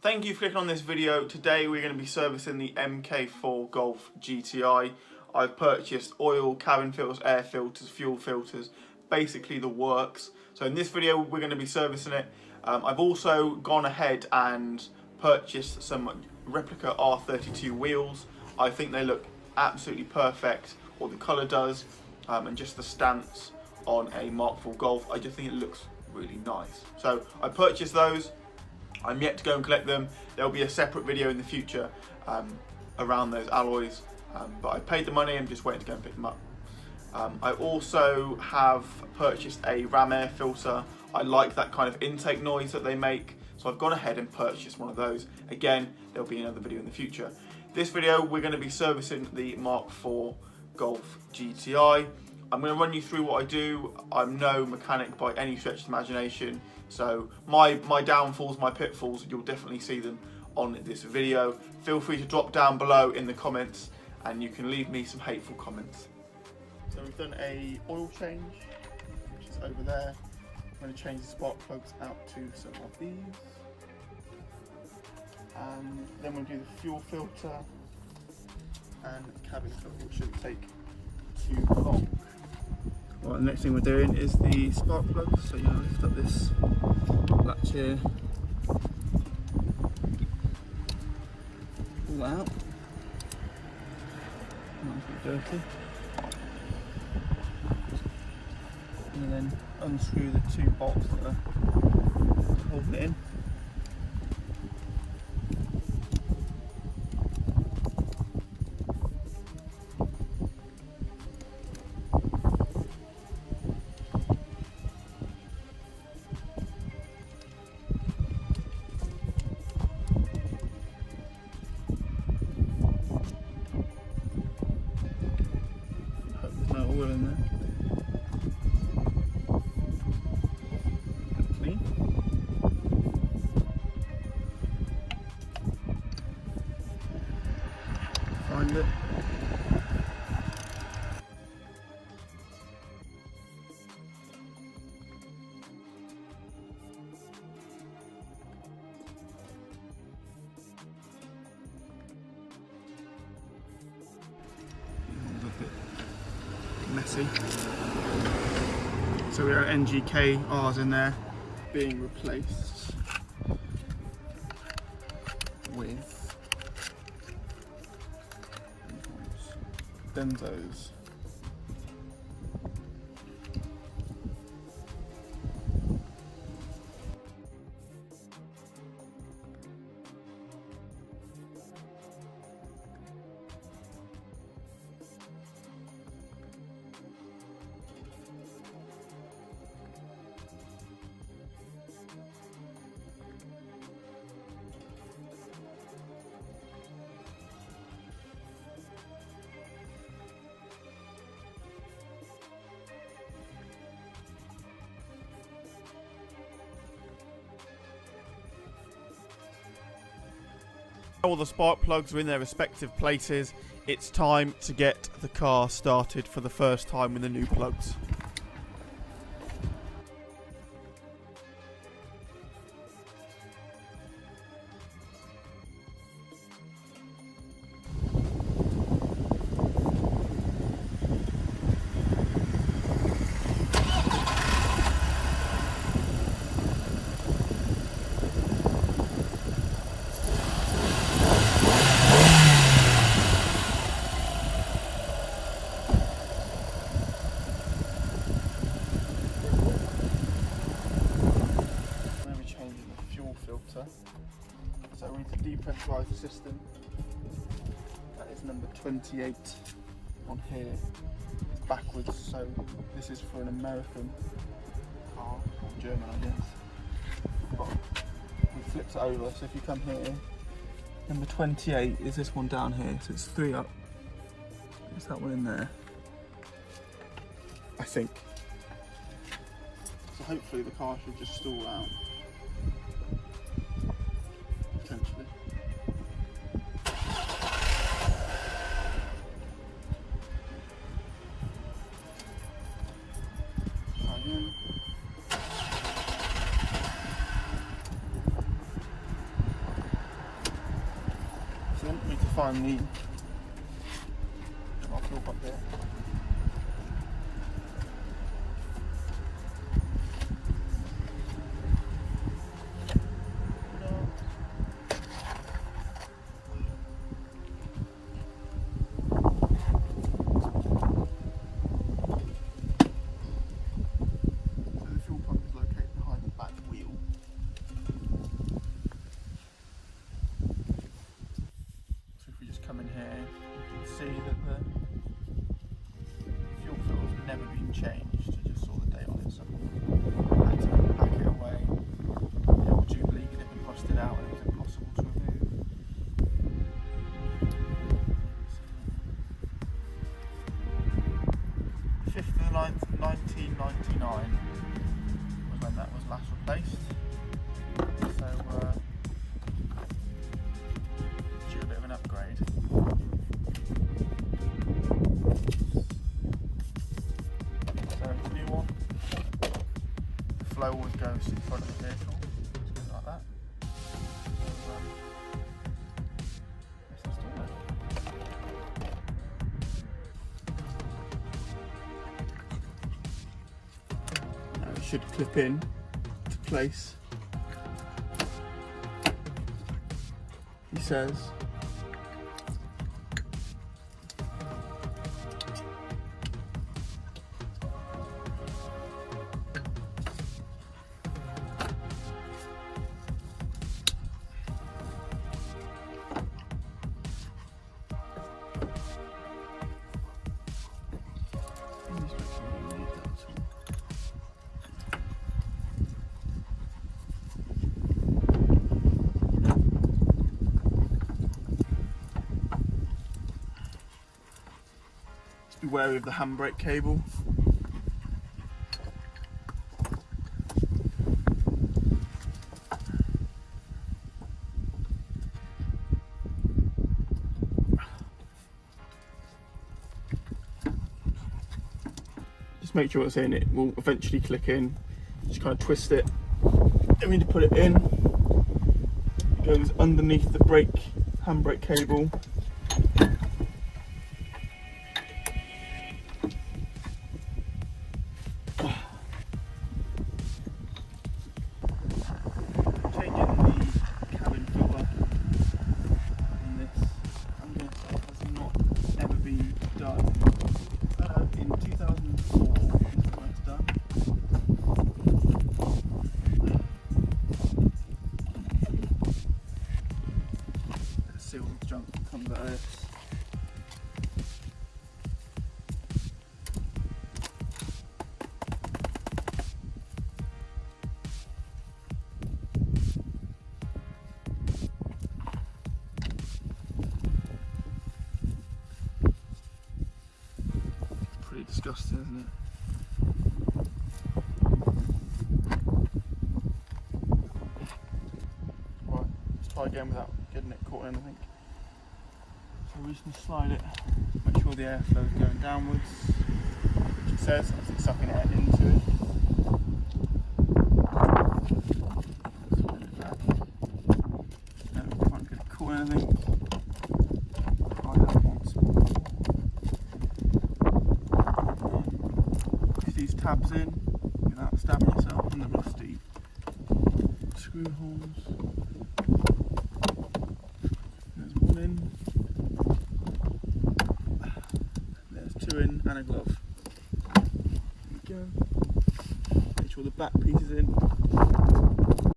Thank you for clicking on this video. Today we're going to be servicing the Mk4 GOLF GTI. I've purchased oil, cabin filters, air filters, fuel filters, basically the works. So in this video we're going to be servicing it. I've also gone ahead and purchased some replica R32 wheels. I think they look absolutely perfect, or the colour does, and just the stance on a Mk4 GOLF, I just think it looks really nice. So I purchased those. I'm yet to go and collect them. There'll be a separate video in the future around those alloys, but I paid the money. I'm just waiting to go and pick them up. I also have purchased a ram air filter. I like that kind of intake noise that they make, so I've gone ahead and purchased one of those. Again, there'll be another video in the future. This video we're going to be servicing the Mk4 GOLF GTI. I'm going to run you through what I do. I'm no mechanic by any stretch of the imagination, so my downfalls, my pitfalls, you'll definitely see them on this video. Feel free to drop down below in the comments and you can leave me some hateful comments. So we've done a oil change, which is over there. I'm going to change the spark plugs out to some of these. And then we'll do the fuel filter and cabin filter, which shouldn't take too long. Right, the next thing we're doing is the spark plugs. So you lift up this latch here, pull that out. Mine's a bit dirty. And then unscrew the two bolts that are holding it in. Oil in there. Clean. Find it. Messy. So we have NGK-Rs in there being replaced with benzos. All the spark plugs are in their respective places. It's time to get the car started for the first time with the new plugs. So we need to depressurise the system. That is number 28 on here. It's backwards, so this is for an American car, or German I guess. But we flipped it over, so if you come here, number 28 is this one down here, so it's 3 up. There's that one in there, I think. So hopefully the car should just stall out. Potentially. you want me to find the fuel pump here. Come in here, you can see that the fuel filter's never been changed. You just saw the date on it, so I had to pack it away. The old Jubilee clip had rusted out and it was impossible to remove. 5th of the 9th, 1999 was when that was last replaced. So due a bit of an upgrade. Flow always goes to the front of the vehicle, just goes like that. So, let's install it. Now it should clip in to place. He says. Be wary of the handbrake cable. Just make sure it's in, it will eventually click in. Just kind of twist it. Then we need to put it in. It goes underneath the handbrake cable. Sealed junk comes out of this. Pretty disgusting, isn't it? Right, let's try again without getting it caught in anything. So we're just going to slide it, make sure the airflow is going downwards, which it says, as it's sucking air into it. Slide it back. No, we can't get it caught in anything. Try that once more. Push these tabs in without stabbing yourself in the rusty screw holes. In. There's 2 in and a glove. There we go. Make sure the back piece is in.